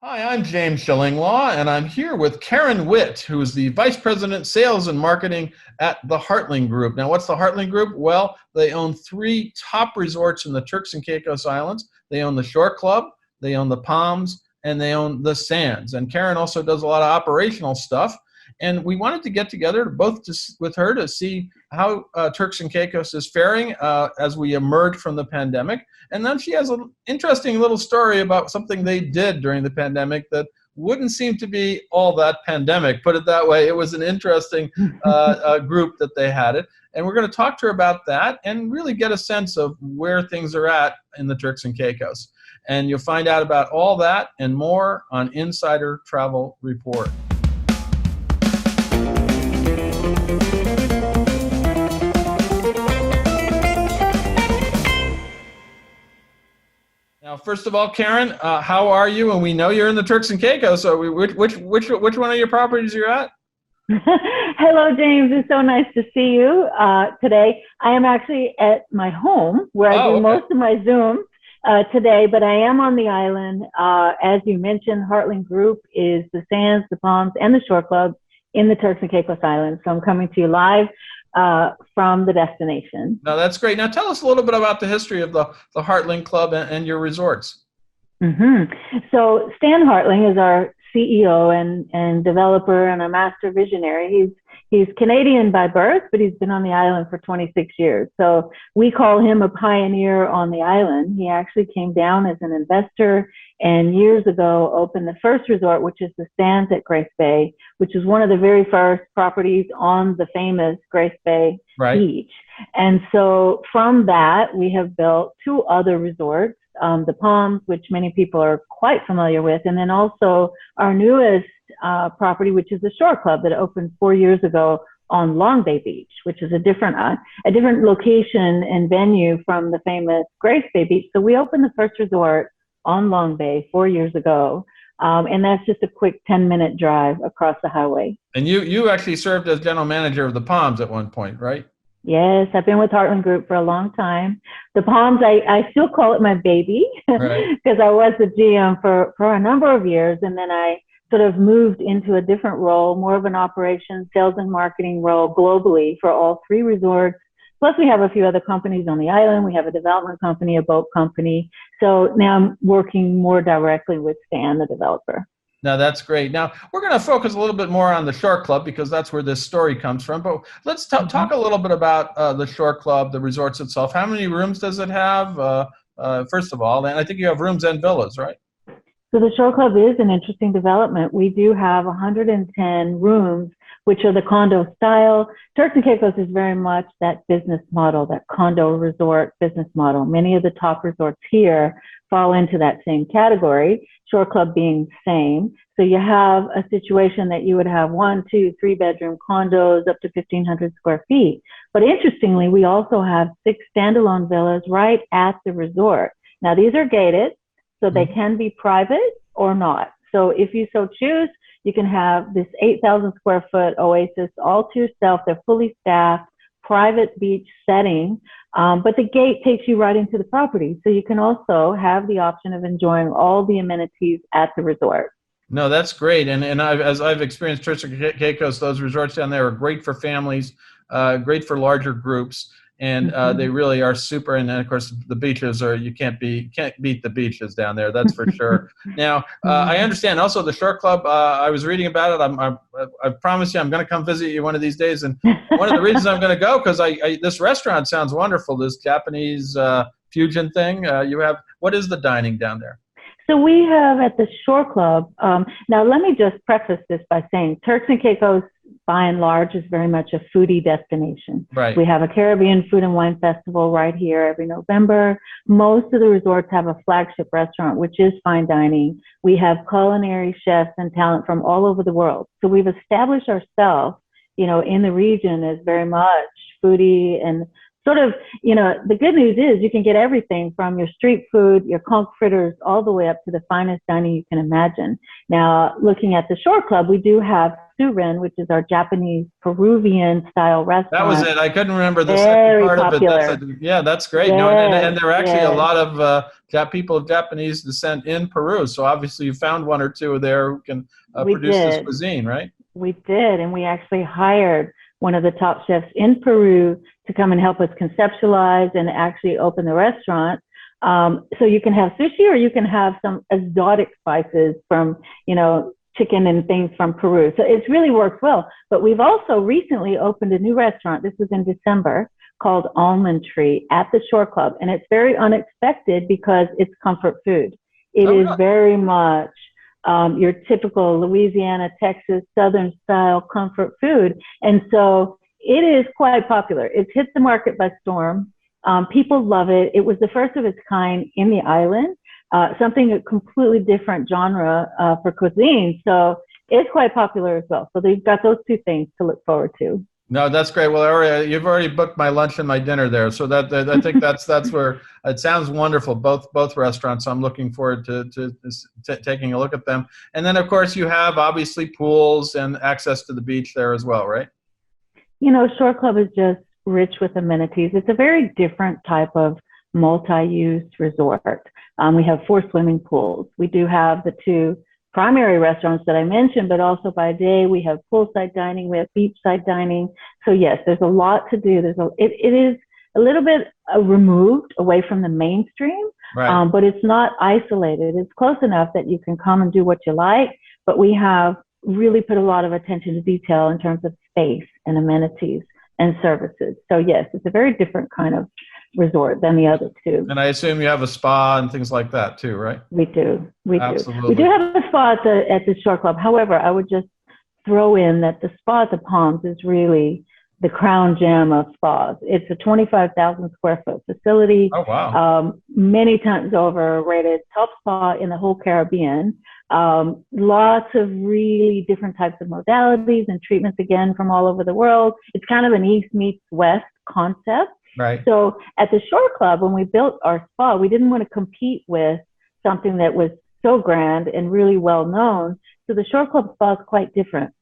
Hi, I'm James Shillinglaw, and I'm here with Karen Witt, who is the Vice President, Sales and Marketing at the Heartling Group. Now, what's the Heartling Group? Well, they own three top resorts in the Turks and Caicos Islands. They own the Shore Club, they own the Palms, and they own the Sands. And Karen also does a lot of operational stuff. And we wanted to get together with her to see how Turks and Caicos is faring as we emerge from the pandemic. And then she has an interesting little story about something they did during the pandemic that wouldn't seem to be all that pandemic, put it that way. It was an interesting group that they had it. And we're going to talk to her about that and really get a sense of where things are at in the Turks and Caicos. And you'll find out about all that and more on Insider Travel Report. Now, first of all, Karen, how are you? And we know you're in the Turks and Caicos. So, which one of your properties you're at? Hello, James. It's so nice to see you today. I am actually at my home where I do most of my Zoom today, but I am on the island. As you mentioned, Heartling Group is the Sands, the Palms, and the Shore Club in the Turks and Caicos Islands. So I'm coming to you live from the destination. Now, that's great. Now, tell us a little bit about the history of the Heartling Club and your resorts. So Stan Heartling is our CEO and developer and a master visionary. He's Canadian by birth, but he's been on the island for 26 years. So we call him a pioneer on the island. He actually came down as an investor and years ago opened the first resort, which is the Sands at Grace Bay, which is one of the very first properties on the famous Grace Bay beach. And so from that, we have built two other resorts, the Palms, which many people are quite familiar with, and then also our newest property, which is the Shore Club that opened 4 years ago on Long Bay Beach, which is a different location and venue from the famous Grace Bay Beach. So we opened the first resort on Long Bay 4 years ago, and that's just a quick 10-minute drive across the highway. And you actually served as general manager of the Palms at one point, right? Yes, I've been with Heartland Group for a long time. The Palms, I still call it my baby because I was the GM for a number of years, and then I sort of moved into a different role, more of an operations, sales and marketing role globally for all three resorts. Plus, we have a few other companies on the island. We have a development company, a boat company. So now I'm working more directly with Stan, the developer. Now, that's great. Now, we're going to focus a little bit more on the Shore Club because that's where this story comes from. But let's talk a little bit about the Shore Club, the resorts itself. How many rooms does it have, first of all? And I think you have rooms and villas, right? So the Shore Club is an interesting development. We do have 110 rooms, which are the condo style. Turks and Caicos is very much that business model, that condo resort business model. Many of the top resorts here fall into that same category, Shore Club being the same. So you have a situation that you would have 1, 2, 3 bedroom condos up to 1,500 square feet. But interestingly, we also have 6 standalone villas right at the resort. Now, these are gated, so they can be private or not. So if you so choose, you can have this 8,000 square foot oasis all to yourself. They're fully staffed, private beach setting, but the gate takes you right into the property. So you can also have the option of enjoying all the amenities at the resort. No, that's great. And as I've experienced Turks and Caicos, those resorts down there are great for families, great for larger groups. And they really are super. And then, of course, the beaches you can't beat the beaches down there. That's for sure. Now, I understand also the Shore Club. I was reading about it. I promise you, I'm going to come visit you one of these days. And one of the reasons I'm going to go because this restaurant sounds wonderful. This Japanese fusion thing. What is the dining down there? So we have at the Shore Club. Now, let me just preface this by saying Turks and Caicos, by and large, is very much a foodie destination. Right. We have a Caribbean Food and Wine Festival right here every November. Most of the resorts have a flagship restaurant, which is fine dining. We have culinary chefs and talent from all over the world. So we've established ourselves, in the region as very much foodie and sort of, the good news is you can get everything from your street food, your conch fritters, all the way up to the finest dining you can imagine. Now, looking at the Shore Club, we do have Surin, which is our Japanese Peruvian style That was restaurant. it. I couldn't remember the second Very part of it. popular. Yeah, that's great. No, and Yes, there are actually a yes, lot of people of Japanese descent in Peru. So obviously you found one or two there who can we produce this did. cuisine, right? We did, and we actually hired one of the top chefs in Peru to come and help us conceptualize and actually open the restaurant. So you can have sushi, or you can have some exotic spices from, chicken and things from Peru. So it's really worked well. But we've also recently opened a new restaurant. This was in December, called Almond Tree at the Shore Club. And it's very unexpected because it's comfort food. It Oh, is really? very much your typical Louisiana, Texas, Southern style comfort food. And so it is quite popular. It's hit the market by storm. People love it. It was the first of its kind in the island, something a completely different genre for cuisine. So it's quite popular as well. So they've got those two things to look forward to. No, that's great. Well, you've already booked my lunch and my dinner there, so that I think that's where it sounds wonderful. Both restaurants. So I'm looking forward to taking a look at them. And then, of course, you have obviously pools and access to the beach there as well, right? Shore Club is just rich with amenities. It's a very different type of multi-use resort. We have 4 swimming pools. We do have the 2 primary restaurants that I mentioned, but also by day we have poolside dining, we have beachside dining. So yes, there's a lot to do. It is a little bit removed away from the mainstream, Right. but it's not isolated. It's close enough that you can come and do what you like, but we have really put a lot of attention to detail in terms of space and amenities and services. So yes, it's a very different kind of resort than the other 2. And I assume you have a spa and things like that too, right? We do. We do. We do Absolutely. have a spa at the Shore Club. However, I would just throw in that the spa at the Palms is really the crown gem of spas. It's a 25,000 square foot facility, Oh, wow. many times over rated top spa in the whole Caribbean. Lots of really different types of modalities and treatments, again, from all over the world. It's kind of an East meets West concept. Right. So at the Shore Club, when we built our spa, we didn't want to compete with something that was so grand and really well known. So the Shore Club spa is quite different.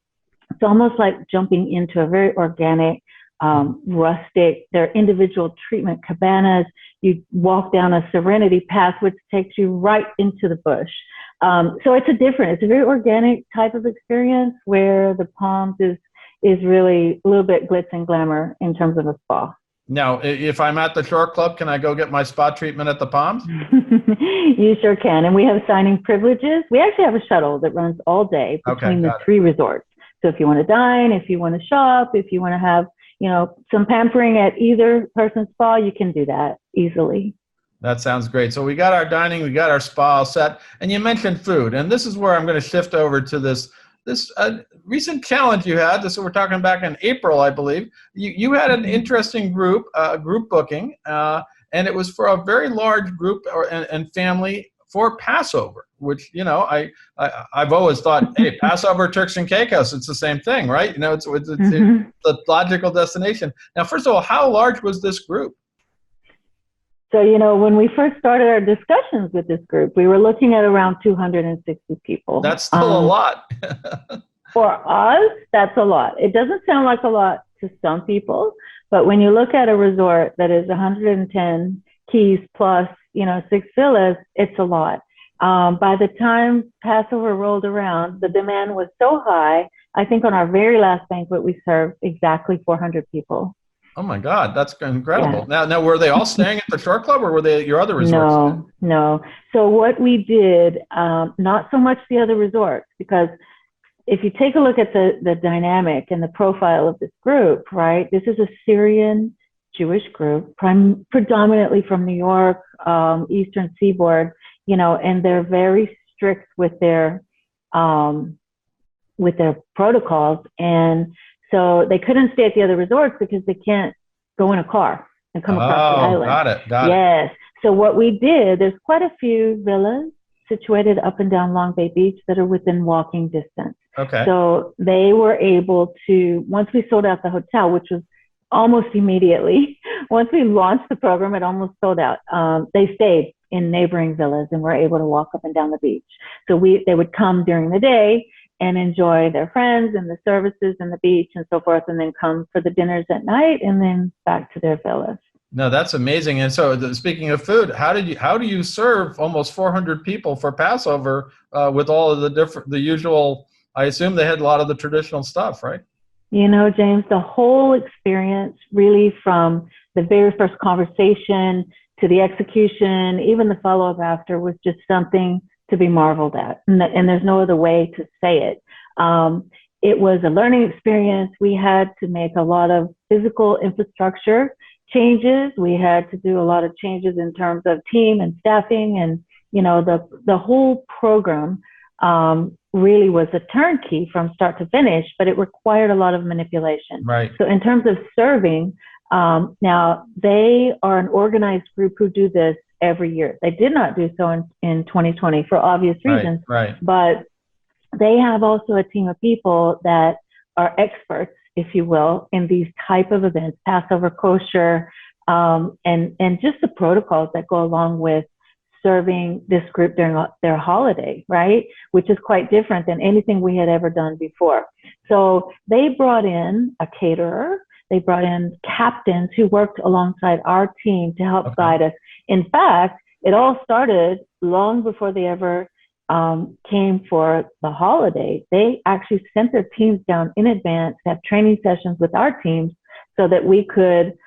It's almost like jumping into a very organic, rustic, there are individual treatment cabanas. You walk down a serenity path, which takes you right into the bush. So it's a very organic type of experience, where the Palms is really a little bit glitz and glamour in terms of a spa. Now, if I'm at the Shore Club, can I go get my spa treatment at the Palms? You sure can. And we have signing privileges. We actually have a shuttle that runs all day Okay, between the got it. 3 resorts. So if you want to dine, if you want to shop, if you want to have, some pampering at either person's spa, you can do that easily. That sounds great. So we got our dining, we got our spa all set, and you mentioned food, and this is where I'm going to shift over to this recent challenge you had. This we're talking back in April, I believe. You had an interesting group booking, and it was for a very large group and family for Passover, which I've always thought, hey, Passover, Turks and Caicos, it's the same thing, right? It's the logical destination. Now, first of all, how large was this group? So, when we first started our discussions with this group, we were looking at around 260 people. That's still a lot. For us, that's a lot. It doesn't sound like a lot to some people, but when you look at a resort that is 110 keys plus, 6 villas, it's a lot. By the time Passover rolled around, the demand was so high. I think on our very last banquet, we served exactly 400 people. Oh my God, that's incredible. Yeah. Now, were they all staying at the Shore Club, or were they at your other resorts? No. So what we did, not so much the other resorts, because if you take a look at the dynamic and the profile of this group, right? This is a Syrian Jewish group, predominantly from New York, Eastern Seaboard, and they're very strict with their protocols. And so they couldn't stay at the other resorts because they can't go in a car and come across the island. Got it. Yes. So what we did, there's quite a few villas situated up and down Long Bay Beach that are within walking distance. Okay. So they were able to, once we sold out the hotel, which was almost immediately, once we launched the program, it almost sold out. They stayed in neighboring villas and were able to walk up and down the beach. So they would come during the day and enjoy their friends and the services and the beach and so forth, and then come for the dinners at night and then back to their villas. No, that's amazing. And so, speaking of food, how do you serve almost 400 people for Passover with all of the usual? I assume they had a lot of the traditional stuff, right? You know, James, the whole experience, really from the very first conversation to the execution, even the follow-up after, was just something to be marveled at. And there's no other way to say it. It was a learning experience. We had to make a lot of physical infrastructure changes. We had to do a lot of changes in terms of team and staffing, and the whole program really was a turnkey from start to finish, but it required a lot of manipulation. Right. So in terms of serving, now they are an organized group who do this every year. They did not do so in 2020 for obvious reasons, right. But they have also a team of people that are experts, if you will, in these type of events, Passover, kosher, and just the protocols that go along with serving this group during their holiday, right? Which is quite different than anything we had ever done before. So they brought in a caterer. They brought in captains who worked alongside our team to help guide us. In fact, it all started long before they ever came for the holiday. They actually sent their teams down in advance to have training sessions with our teams so that we could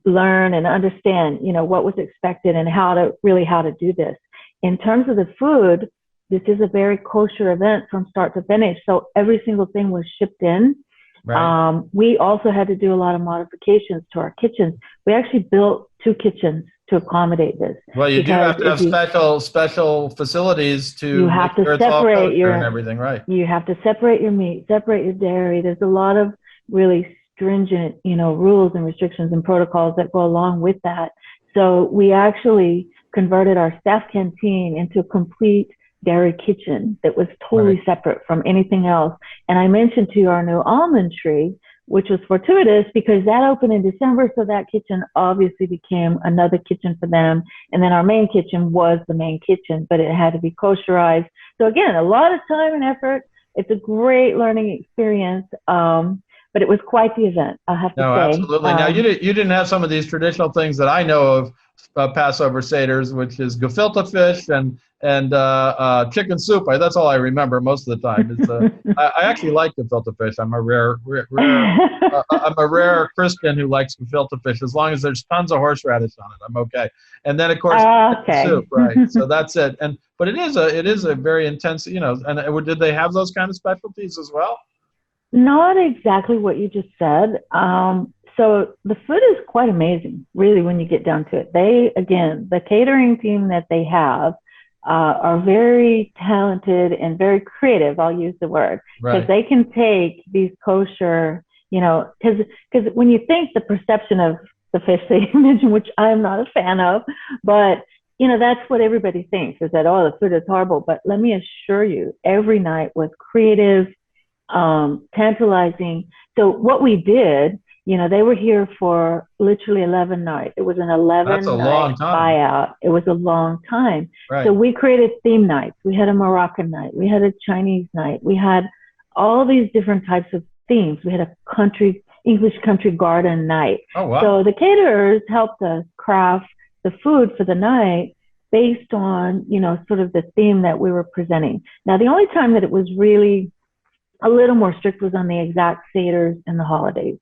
learn and understand, what was expected and how to do this. In terms of the food, this is a very kosher event from start to finish. So every single thing was shipped in. Right. We also had to do a lot of modifications to our kitchens. We actually built 2 kitchens to accommodate this. Well, you do have to have special facilities to you have to separate your and everything, right? You have to separate your meat, separate your dairy. There's a lot of really stringent, rules and restrictions and protocols that go along with that. So we actually converted our staff canteen into a complete dairy kitchen that was totally separate from anything else. And I mentioned to you our new almond tree, which was fortuitous because that opened in December. So that kitchen obviously became another kitchen for them. And then our main kitchen was the main kitchen, but it had to be kosherized. So again, a lot of time and effort. It's a great learning experience. But it was quite the event, I have to say. No, absolutely. Now, you didn't have some of these traditional things that I know of Passover Seders, which is gefilte fish and chicken soup. That's all I remember most of the time. It's, I actually like gefilte fish. I'm a rare I'm a rare Christian who likes gefilte fish. As long as there's tons of horseradish on it, I'm okay. And then, of course, soup, right? So that's it. But it is a very intense, and did they have those kind of specialties as well? Not exactly what you just said. So the food is quite amazing, really, when you get down to it. The catering team that they have are very talented and very creative, I'll use the word, because they can take these kosher, because when you think the perception of the fish that you mentioned, which I'm not a fan of, but that's what everybody thinks, is that, the food is horrible. But let me assure you, every night was creative, tantalizing. So what we did, they were here for literally 11 nights. It was an 11-night buyout. It was a long time. Right. So we created theme nights. We had a Moroccan night. We had a Chinese night. We had all these different types of themes. We had a English country garden night. Oh, wow. So the caterers helped us craft the food for the night based on, sort of the theme that we were presenting. Now, the only time that it was really a little more strict was on the exact seders and the holidays.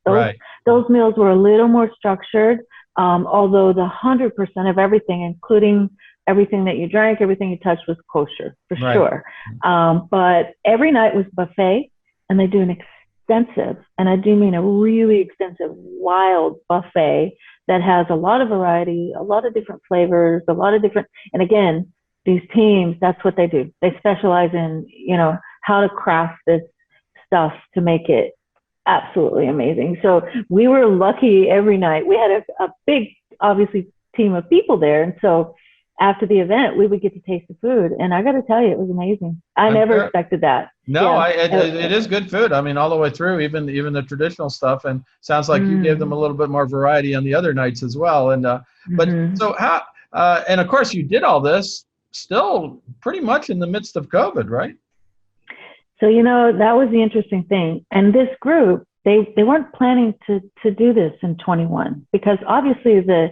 Those meals were a little more structured, although the 100% of everything, including everything that you drank, everything you touched, was kosher, for sure. But every night was buffet, and they do an extensive, and I do mean a really extensive, wild buffet that has a lot of variety, a lot of different flavors, and again, these teams, that's what they do. They specialize in, how to craft this stuff to make it absolutely amazing. So we were lucky every night. We had a big, obviously, team of people there. And so after the event, we would get to taste the food. And I got to tell you, it was amazing. I never expected that. No, it is good food. I mean, all the way through, even the traditional stuff. And sounds like you gave them a little bit more variety on the other nights as well. And but so how? And of course, you did all this still pretty much in the midst of COVID, right? So, that was the interesting thing. And this group, they weren't planning to do this in 21 because obviously the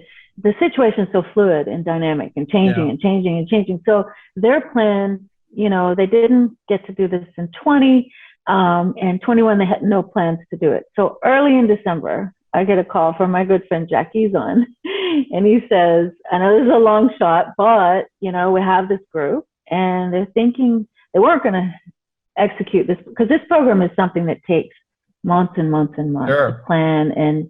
situation is so fluid and dynamic and changing and changing and changing. So their plan, they didn't get to do this in 20, and 21, they had no plans to do it. So early in December, I get a call from my good friend Jack Ezon, and he says, I know this is a long shot, but, we have this group and they're thinking they weren't going to execute this because this program is something that takes months and months and months to plan. And,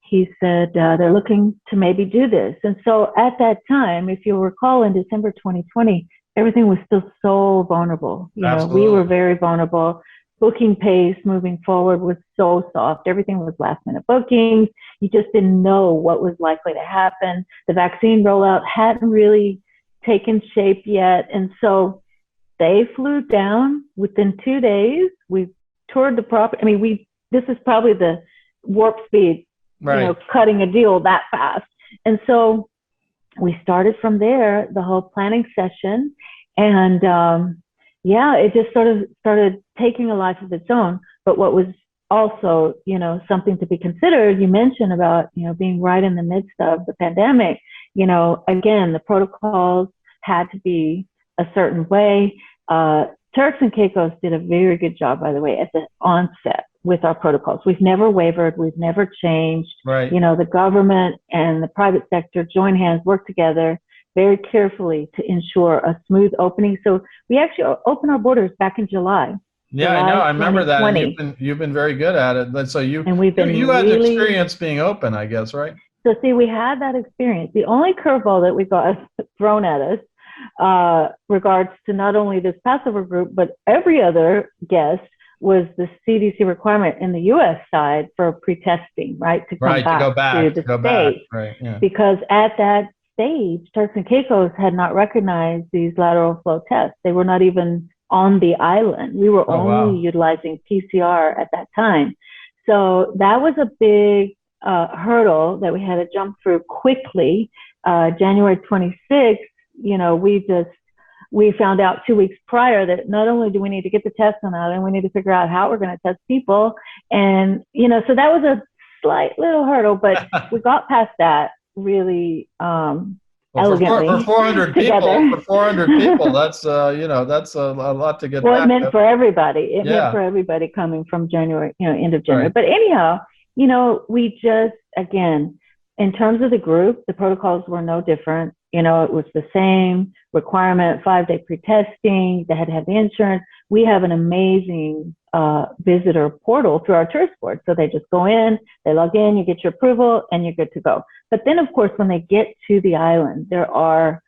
he said they're looking to maybe do this. And so at that time, if you'll recall, in December 2020, everything was still so vulnerable. We were very vulnerable. Booking pace moving forward was so soft. Everything was last minute bookings. You just didn't know what was likely to happen. The vaccine rollout hadn't really taken shape yet. And so they flew down within 2 days. We toured the property. I mean, this is probably the warp speed, cutting a deal that fast. And so we started from there, the whole planning session. And it just sort of started taking a life of its own. But what was also, something to be considered, you mentioned about, being right in the midst of the pandemic, again, the protocols had to be a certain way. Turks and Caicos did a very good job, by the way, at the onset with our protocols. We've never wavered. We've never changed. Right. The government and the private sector join hands, work together very carefully to ensure a smooth opening. So we actually opened our borders back in July. Yeah, I know. I remember that. And you've been very good at it. So you had experience being open, I guess, right? So see, we had that experience. The only curveball that we got thrown at us regards to not only this Passover group, but every other guest was the CDC requirement in the U.S. side for pre-testing, right? To go back to the state. Right, yeah. Because at that stage, Turks and Caicos had not recognized these lateral flow tests. They were not even on the island. We were only utilizing PCR at that time. So that was a big hurdle that we had to jump through quickly. January 26th, we found out 2 weeks prior that not only do we need to get the test on island, we need to figure out how we're going to test people. And, so that was a slight little hurdle, but we got past that really elegantly. For 400 people, that's, that's a lot to get back. It meant for everybody. It meant for everybody coming from January, end of January. Right. But anyhow, we just, again, in terms of the group, the protocols were no different. It was the same requirement, 5-day pre-testing. They had to have the insurance. We have an amazing visitor portal through our tourist board. So they just go in, they log in, you get your approval, and you're good to go. But then, of course, when they get to the island, there are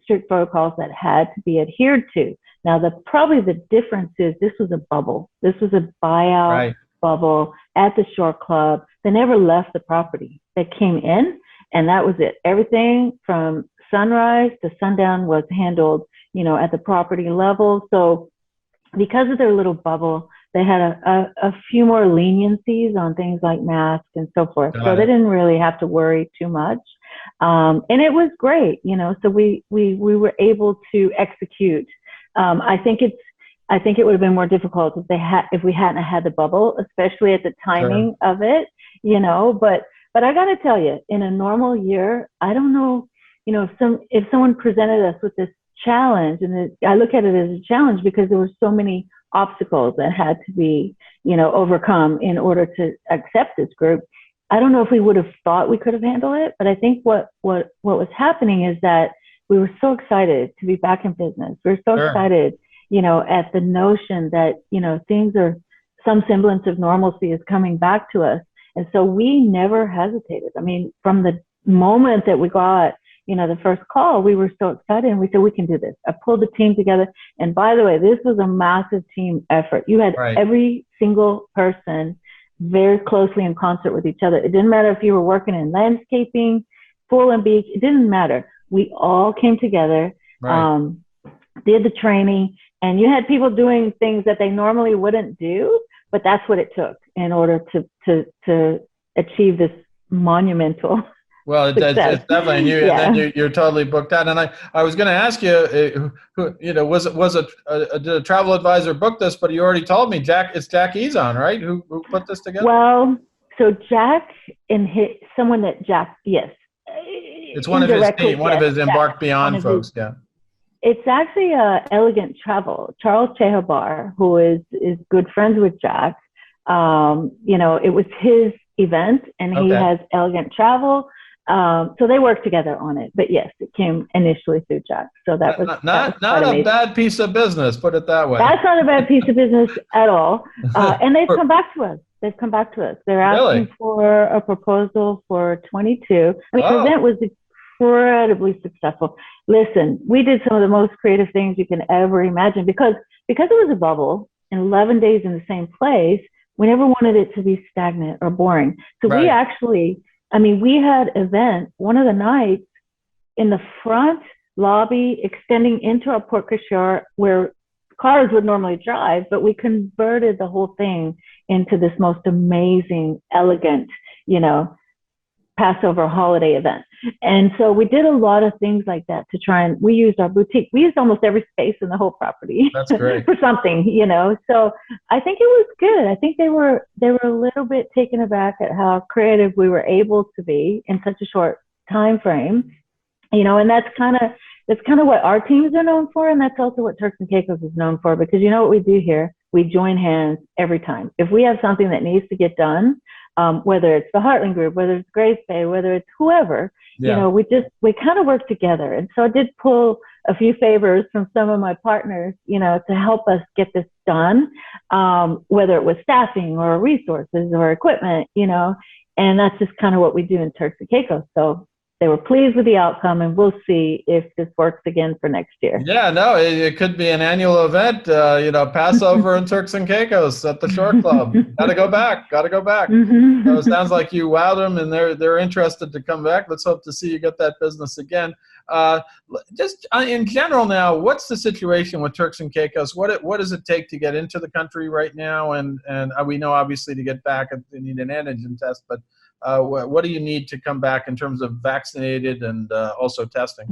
strict protocols that had to be adhered to. Now, probably the difference is this was a bubble. This was a buyout bubble at the shore club. They never left the property. They came in, and that was it. Everything from sunrise to sundown was handled, at the property level. So because of their little bubble, they had a few more leniencies on things like masks and so forth. So they didn't really have to worry too much. And it was great, so we were able to execute. I think it would have been more difficult if we hadn't had the bubble, especially at the timing of it, but I got to tell you, in a normal year, I don't know, if someone presented us with this challenge, and I look at it as a challenge because there were so many obstacles that had to be, overcome in order to accept this group. I don't know if we would have thought we could have handled it, but I think what was happening is that we were so excited to be back in business. We were so excited, at the notion that, some semblance of normalcy is coming back to us. And so we never hesitated. I mean, from the moment that we got, the first call, we were so excited and we said, we can do this. I pulled the team together. And by the way, this was a massive team effort. You had every single person very closely in concert with each other. It didn't matter if you were working in landscaping, pool and beach. It didn't matter. We all came together, did the training, and you had people doing things that they normally wouldn't do, but that's what it took in order to achieve this monumental Well, success. it's definitely, and then Yeah. you're totally booked out. And I was going to ask you, did a travel advisor book this? But you already told me, it's Jack Ezon, right? Who put this together? Well, so Jack and someone that Jack, yes, It's one of his indirectly, team, one of yes, his Jack, Embark one Beyond of his. folks. Yeah. It's actually Elegant Travel. Charles Chehabar, who is good friends with Jack. It was his event, and he Okay. has Elegant Travel. So they worked together on it. But yes, it came initially through Jack. So that was Not quite a amazing. bad piece of business. Put it that way. That's not a bad piece of business at all. And they've come back to us. They've come back to us. They're Really? asking for a proposal for 22. I mean, the Oh, event was incredibly successful. Listen, we did some of the most creative things you can ever imagine because it was a bubble and 11 days in the same place. We never wanted it to be stagnant or boring. So we right. actually, we had event one of the nights in the front lobby extending into our porte cochere where cars would normally drive, but we converted the whole thing into this most amazing, elegant, Passover holiday event. And so we did a lot of things like that to try and we used our boutique. We used almost every space in the whole property That's great. for something, So I think it was good. I think they were a little bit taken aback at how creative we were able to be in such a short time frame. And that's kind of what our teams are known for, and that's also what Turks and Caicos is known for. Because you know what we do here, we join hands every time. If we have something that needs to get done, whether it's the Heartland Group, whether it's Grace Bay, whether it's whoever, Yeah. we kind of work together. And so I did pull a few favors from some of my partners, to help us get this done, whether it was staffing or resources or equipment, and that's just kind of what we do in Turks and Caicos. So they were pleased with the outcome, and we'll see if this works again for next year. Yeah, no, it could be an annual event. Passover in Turks and Caicos at the Shore Club. Got to go back. Got to go back. So it sounds like you wowed them, and they're interested to come back. Let's hope to see you get that business again. Just in general now, what's the situation with Turks and Caicos? What does it take to get into the country right now? And we know obviously to get back you need an antigen test, but what do you need to come back in terms of vaccinated and also testing?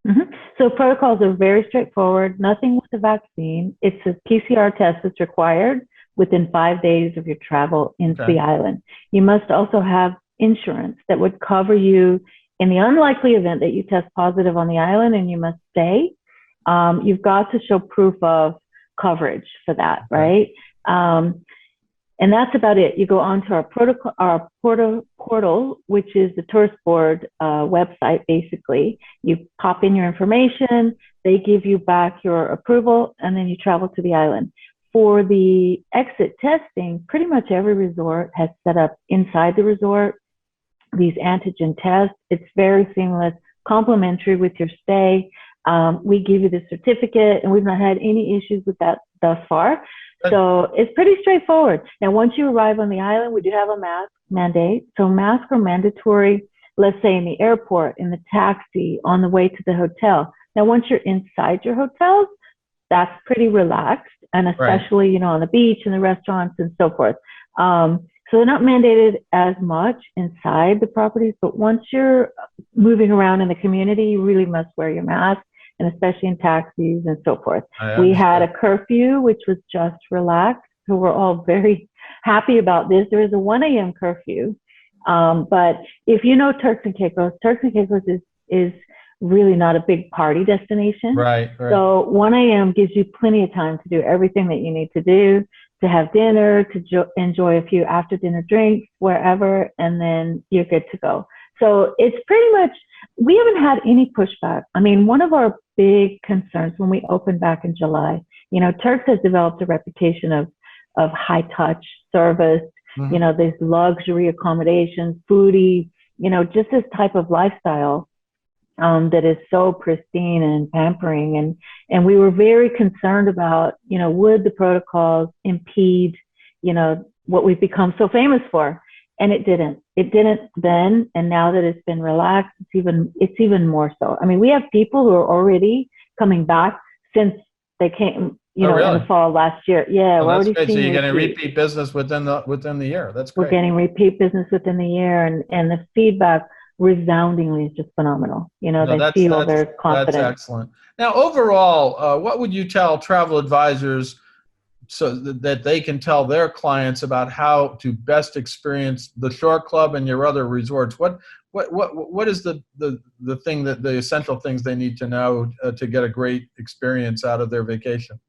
Mm-hmm. So protocols are very straightforward. Nothing with the vaccine. It's a PCR test that's required within 5 days of your travel into the island. You must also have insurance that would cover you in the unlikely event that you test positive on the island and you must stay. You've got to show proof of coverage for that, right? And that's about it. You go onto our portal, which is the tourist board website, basically. You pop in your information, they give you back your approval, and then you travel to the island. For the exit testing, pretty much every resort has set up inside the resort these antigen tests. It's very seamless, complimentary with your stay. We give you the certificate, and we've not had any issues with that thus far. So it's pretty straightforward. Now, once you arrive on the island, we do have a mask mandate. So masks are mandatory, let's say in the airport, in the taxi, on the way to the hotel. Now, once you're inside your hotels, that's pretty relaxed, and especially, on the beach and the restaurants and so forth. So they're not mandated as much inside the properties, but once you're moving around in the community, you really must wear your mask, and especially in taxis and so forth. We had a curfew, which was just relaxed. So we're all very happy about this. There is a 1 a.m. curfew. But if you know Turks and Caicos is really not a big party destination. Right. So 1 a.m. gives you plenty of time to do everything that you need to do, to have dinner, to enjoy a few after dinner drinks, wherever, and then you're good to go. So it's pretty much, we haven't had any pushback. I mean, one of our big concerns when we opened back in July, Turks has developed a reputation of high touch service, these luxury accommodations, foodie, just this type of lifestyle that is so pristine and pampering. And we were very concerned about, would the protocols impede, what we've become so famous for? And it didn't. It didn't then, and now that it's been relaxed, it's even more so. I mean, we have people who are already coming back since they came, really? in the fall last year. Yeah, well, we're that's already great. seeing So you're getting repeat business within the year. That's great. We're getting repeat business within the year, and the feedback resoundingly is just phenomenal. You know, No, they feel they're that's confident. excellent. Now, overall, what would you tell travel advisors so that they can tell their clients about how to best experience the Shore Club and your other resorts? What is the thing that the essential things they need to know to get a great experience out of their vacation?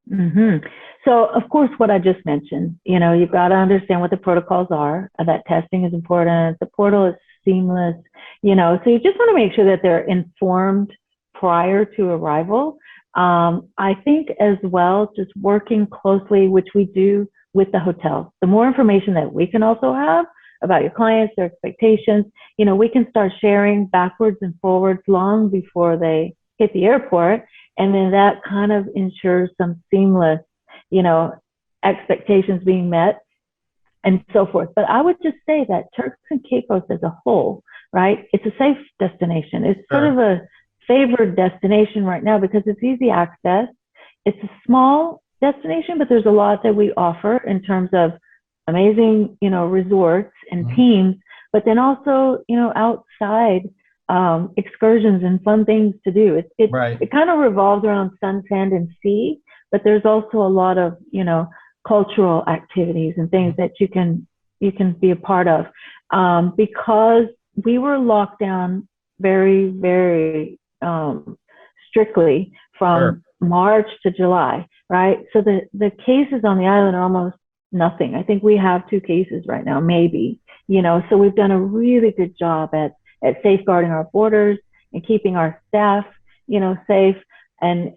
Mm-hmm. So, of course, what I just mentioned, you know, you've got to understand what the protocols are. That testing is important. The portal is seamless, you know, so you just want to make sure that they're informed prior to arrival. I think as well, just working closely, which we do with the hotel. The more information that we can also have about your clients, their expectations, you know, we can start sharing backwards and forwards long before they hit the airport. And then that kind of ensures some seamless, you know, expectations being met and so forth. But I would just say that Turks and Caicos as a whole, right? It's a safe destination. It's sort of a favored destination right now because it's easy access. It's a small destination, but there's a lot that we offer in terms of amazing, you know, resorts and teams, but then also, you know, outside excursions and fun things to do. It kind of revolves around sun, sand, and sea, but there's also a lot of, you know, cultural activities and things that you can be a part of, because we were locked down very, very strictly from March to July, right? So the cases on the island are almost nothing. I think we have 2 cases right now, maybe, you know, so we've done a really good job at safeguarding our borders and keeping our staff, you know, safe and,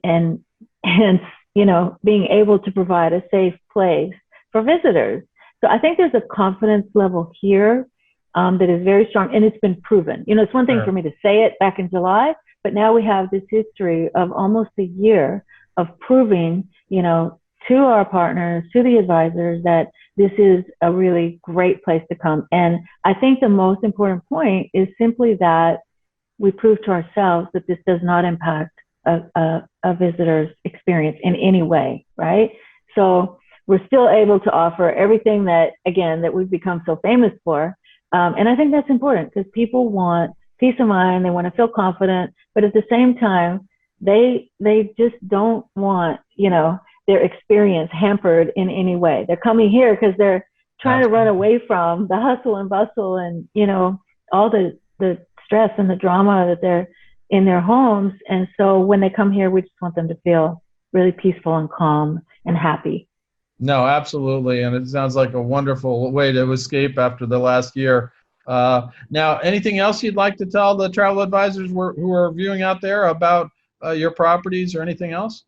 you know, being able to provide a safe place for visitors. So I think there's a confidence level here that is very strong, and it's been proven. You know, it's one thing for me to say it back in July, but now we have this history of almost a year of proving, you know, to our partners, to the advisors, that this is a really great place to come. And I think the most important point is simply that we prove to ourselves that this does not impact a visitor's experience in any way, right? So we're still able to offer everything that, again, that we've become so famous for. And I think that's important because people want peace of mind. They want to feel confident, but at the same time, they just don't want, you know, their experience hampered in any way. They're coming here because they're trying to run away from the hustle and bustle and, you know, all the stress and the drama that they're in their homes. And so when they come here, we just want them to feel really peaceful and calm and happy. No, absolutely. And it sounds like a wonderful way to escape after the last year. Now, anything else you'd like to tell the travel advisors who are viewing out there about your properties or anything else?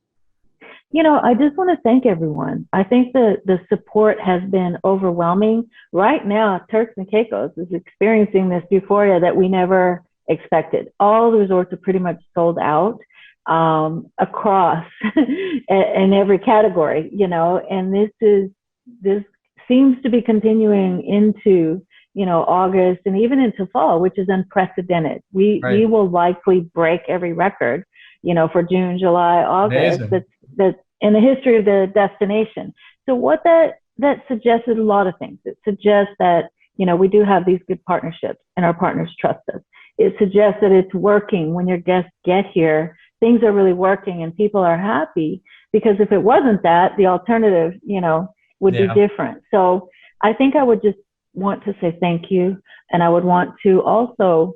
You know, I just want to thank everyone. I think the support has been overwhelming. Right now, Turks and Caicos is experiencing this euphoria that we never expected. All the resorts are pretty much sold out across in every category, you know, and this seems to be continuing into, you know, August and even into fall, which is unprecedented. We will likely break every record, you know, for June, July, August. That's in the history of the destination. So what that suggested a lot of things. It suggests that, you know, we do have these good partnerships and our partners trust us. It suggests that it's working when your guests get here. Things are really working and people are happy, because if it wasn't that, the alternative, you know, would be different. So I think I would just want to say thank you. And I would want to also,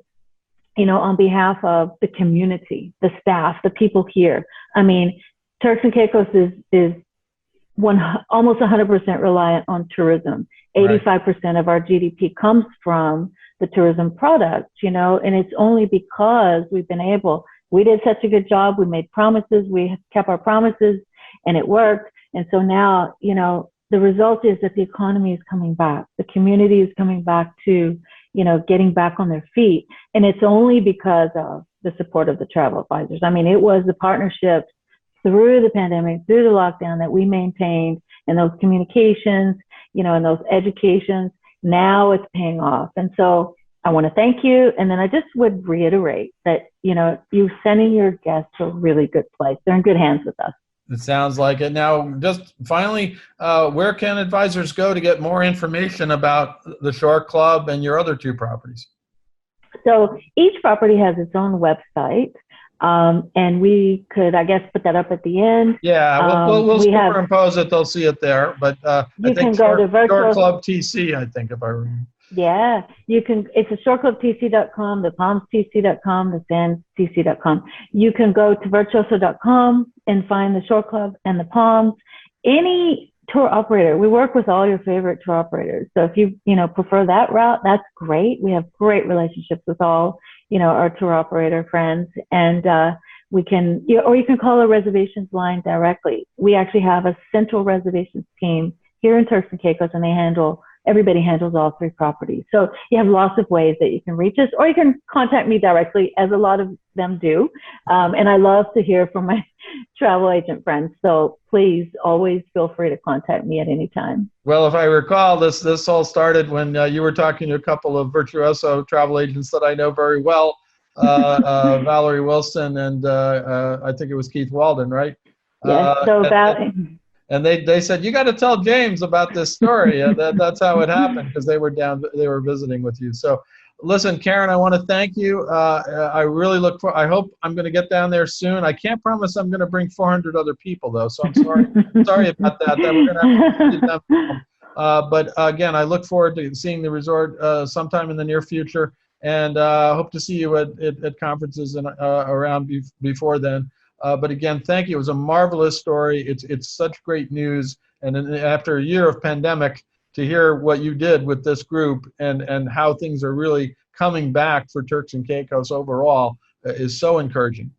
you know, on behalf of the community, the staff, the people here. I mean, Turks and Caicos is almost 100% reliant on tourism. 85% of our GDP comes from the tourism product, you know, and it's only because we did such a good job. We made promises, we kept our promises, and it worked. And so now, you know, the result is that the economy is coming back. The community is coming back to, you know, getting back on their feet. And it's only because of the support of the travel advisors. I mean, it was the partnerships through the pandemic, through the lockdown, that we maintained, and those communications, you know, and those educations. Now it's paying off. And so I want to thank you. And then I just would reiterate that, you know, you sending your guests to a really good place. They're in good hands with us. It sounds like it. Now, just finally, where can advisors go to get more information about the Shore Club and your other 2 properties? So each property has its own website. And we could, I guess, put that up at the end. Yeah, we'll superimpose it. They'll see it there. But I you think can go to Shore Club TC, I think, if I remember. Yeah, you can. It's a shoreclubtc.com, the palmstc.com, the sandstc.com. You can go to virtuoso.com and find the Shore Club and the Palms. Any tour operator, we work with all your favorite tour operators. So if you prefer that route, that's great. We have great relationships with all our tour operator friends, and we can, or you can call a reservations line directly. We actually have a central reservations team here in Turks and Caicos, and everybody handles all three properties. So you have lots of ways that you can reach us, or you can contact me directly, as a lot of them do. And I love to hear from my travel agent friends. So please always feel free to contact me at any time. Well, if I recall, this all started when you were talking to a couple of Virtuoso travel agents that I know very well, Valerie Wilson and I think it was Keith Walden, right? Yes, and they said, you got to tell James about this story. And that's how it happened, because they were visiting with you. So listen, Karen, I want to thank you. I really I hope I'm going to get down there soon. I can't promise I'm going to bring 400 other people, though. So I'm sorry about that. We're going to have to leave them. But again, I look forward to seeing the resort sometime in the near future, and hope to see you at conferences and around before then. But again, thank you. It was a marvelous story. It's such great news. And after a year of pandemic, to hear what you did with this group and how things are really coming back for Turks and Caicos overall is so encouraging.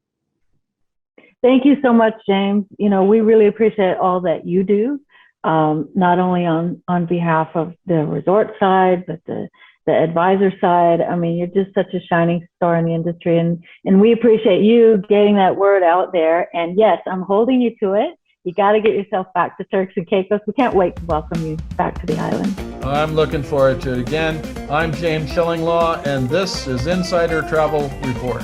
Thank you so much, James. We really appreciate all that you do, not only on behalf of the resort side, but the advisor side. I mean, you're just such a shining star in the industry, and we appreciate you getting that word out there. And yes, I'm holding you to it. You got to get yourself back to Turks and Caicos. We can't wait to welcome you back to the island. I'm looking forward to it. Again, I'm James Shillinglaw, and this is Insider Travel Report.